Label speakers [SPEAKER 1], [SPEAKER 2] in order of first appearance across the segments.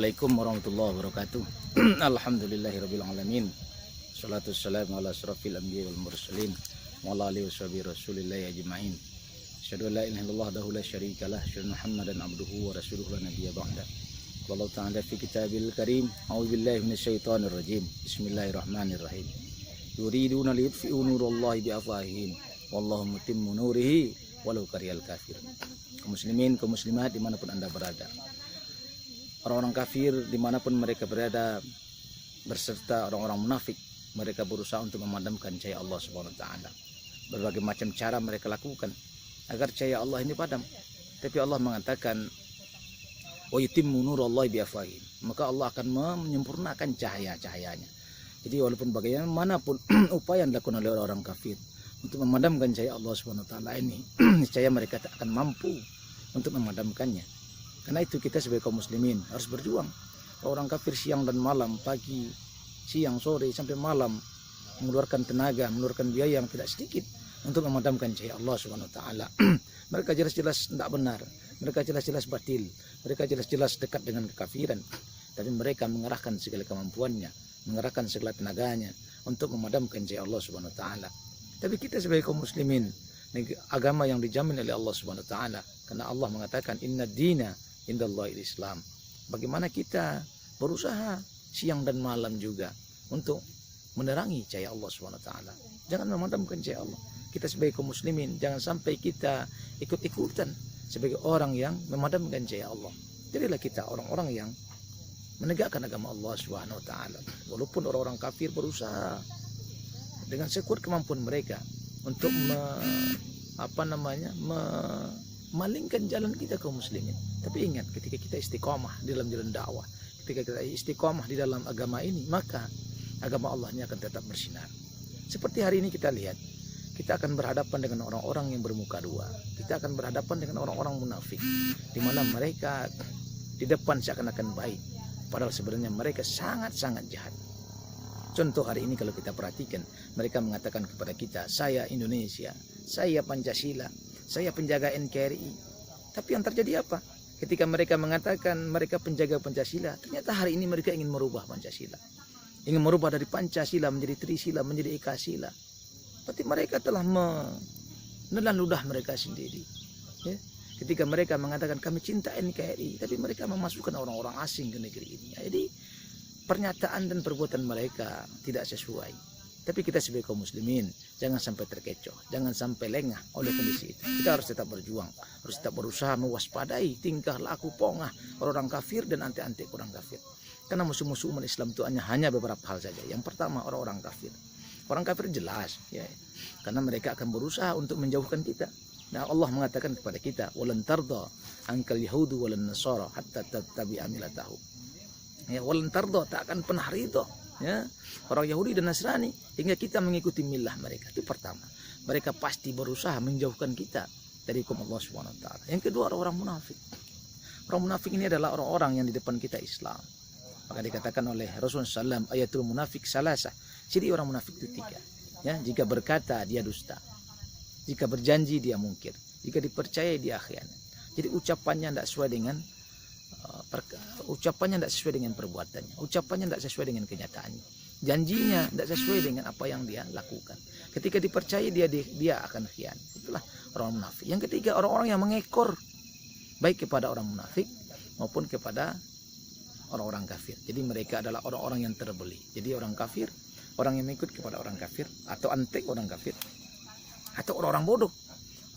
[SPEAKER 1] Assalamualaikum warahmatullahi wabarakatuh. Alhamdulillahirabbil alamin. Shalatu wassalamu ala asyrafil anbiya'i wal mursalin wa ala alihi washabihi rasulillahi ajma'in. Asyhadu an la ilaha illallah wahdahu la syarikalah, asyhadu Muhammadan abduhu wa rasuluhu la nabiyya ba'da. Wallahu ta'ala fi kitabil karim. A'udzu billahi minasyaitonir rajim. Bismillahirrahmanirrahim. Yuriduna liyutfi'u nurallahi biafwahihim wallahu mutimmu nurihi walau karihal kafirun. Kaum muslimin, kaum muslimat dimanapun Anda berada, orang-orang kafir dimanapun mereka berada, berserta orang-orang munafik, mereka berusaha untuk memadamkan cahaya Allah Subhanahu wa taala. Berbagai macam cara mereka lakukan agar cahaya Allah ini padam. Tapi Allah mengatakan, "Wa yutimmu nurallahi biafwahihim." Maka Allah akan menyempurnakan cahaya-cahayanya. Jadi walaupun bagaimanapun upaya yang dilakukan oleh orang kafir untuk memadamkan cahaya Allah Subhanahu wa taala ini, niscaya mereka tak akan mampu untuk memadamkannya. Karena itu kita sebagai kaum muslimin harus berjuang. Orang kafir siang dan malam, pagi, siang, sore, sampai malam, mengeluarkan tenaga, mengeluarkan biaya yang tidak sedikit untuk memadamkan cahaya Allah Subhanahu wa taala. Mereka jelas-jelas tidak benar, mereka jelas-jelas batil, mereka jelas-jelas dekat dengan kekafiran. Tapi mereka mengerahkan segala kemampuannya, mengerahkan segala tenaganya untuk memadamkan cahaya Allah Subhanahu wa taala. Tapi kita sebagai kaum muslimin, agama yang dijamin oleh Allah Subhanahu wa taala, karena Allah mengatakan inna dina indallahil Islam. Bagaimana kita berusaha siang dan malam juga untuk menerangi cahaya Allah Subhanahu wa taala. Jangan memadamkan cahaya Allah. Kita sebagai kaum muslimin jangan sampai kita ikut-ikutan sebagai orang yang memadamkan cahaya Allah. Jadilah kita orang-orang yang menegakkan agama Allah Subhanahu wa taala. Walaupun orang-orang kafir berusaha dengan sekuat kemampuan mereka untuk memalingkan jalan kita kaum muslimin. Tapi ingat, ketika kita istiqomah di dalam jalan dakwah, ketika kita istiqomah di dalam agama ini, maka agama Allah ini akan tetap bersinar. Seperti hari ini kita lihat, kita akan berhadapan dengan orang-orang yang bermuka dua. Kita akan berhadapan dengan orang-orang munafik, di mana mereka di depan seakan-akan baik, padahal sebenarnya mereka sangat-sangat jahat. Contoh hari ini kalau kita perhatikan, mereka mengatakan kepada kita, saya Indonesia, saya Pancasila, saya penjaga NKRI. Tapi yang terjadi apa? Ketika mereka mengatakan mereka penjaga Pancasila, ternyata hari ini mereka ingin merubah Pancasila. Ingin merubah dari Pancasila menjadi Trisila, menjadi Ekasila. Berarti mereka telah menelan ludah mereka sendiri. Ya? Ketika mereka mengatakan kami cinta NKRI, tapi mereka memasukkan orang-orang asing ke negeri ini. Jadi pernyataan dan perbuatan mereka tidak sesuai. Tapi kita sebagai kaum muslimin jangan sampai terkecoh, jangan sampai lengah oleh kondisi itu. Kita harus tetap berjuang, harus tetap berusaha mewaspadai tingkah laku pongah orang kafir dan antek-antek orang kafir. Karena musuh-musuh umat Islam itu hanya beberapa hal saja. Yang pertama, orang-orang kafir. Orang kafir jelas, ya, karena mereka akan berusaha untuk menjauhkan kita. Nah, Allah mengatakan kepada kita, "Walan tarda ankal yahudu walan nasara hatta tattabi'a millatahum." Ya, walan tarda, tak akan pernah ridho, ya, orang Yahudi dan Nasrani hingga kita mengikuti milah mereka. Itu pertama, mereka pasti berusaha menjauhkan kita dari hukum Allah Subhanahu wa taala. Yang kedua, orang munafik. Orang munafik ini adalah orang-orang yang di depan kita Islam. Maka dikatakan oleh Rasulullah SAW, ayatul munafik salasah. Jadi orang munafik itu tiga. Ya, jika berkata dia dusta, jika berjanji dia mungkir, jika dipercaya dia khianat. Jadi ucapannya tidak sesuai dengan perbuatannya, ucapannya tidak sesuai dengan kenyataannya, janjinya tidak sesuai dengan apa yang dia lakukan. Ketika dipercaya dia akan khianat. Itulah orang munafik. Yang ketiga, orang-orang yang mengekor baik kepada orang munafik maupun kepada orang-orang kafir. Jadi mereka adalah orang-orang yang terbeli. Jadi orang kafir, orang yang mengikut kepada orang kafir, atau antek orang kafir, atau orang-orang bodoh.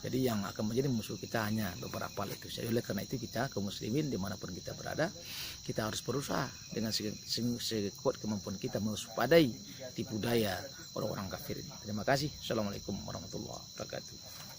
[SPEAKER 1] Jadi yang akan menjadi musuh kita hanya beberapa itu saja. Oleh karena itu kita kaum muslimin dimanapun kita berada, kita harus berusaha dengan sekuat kemampuan kita mewaspadai tipu daya orang-orang kafir ini. Terima kasih. Assalamualaikum warahmatullahi wabarakatuh.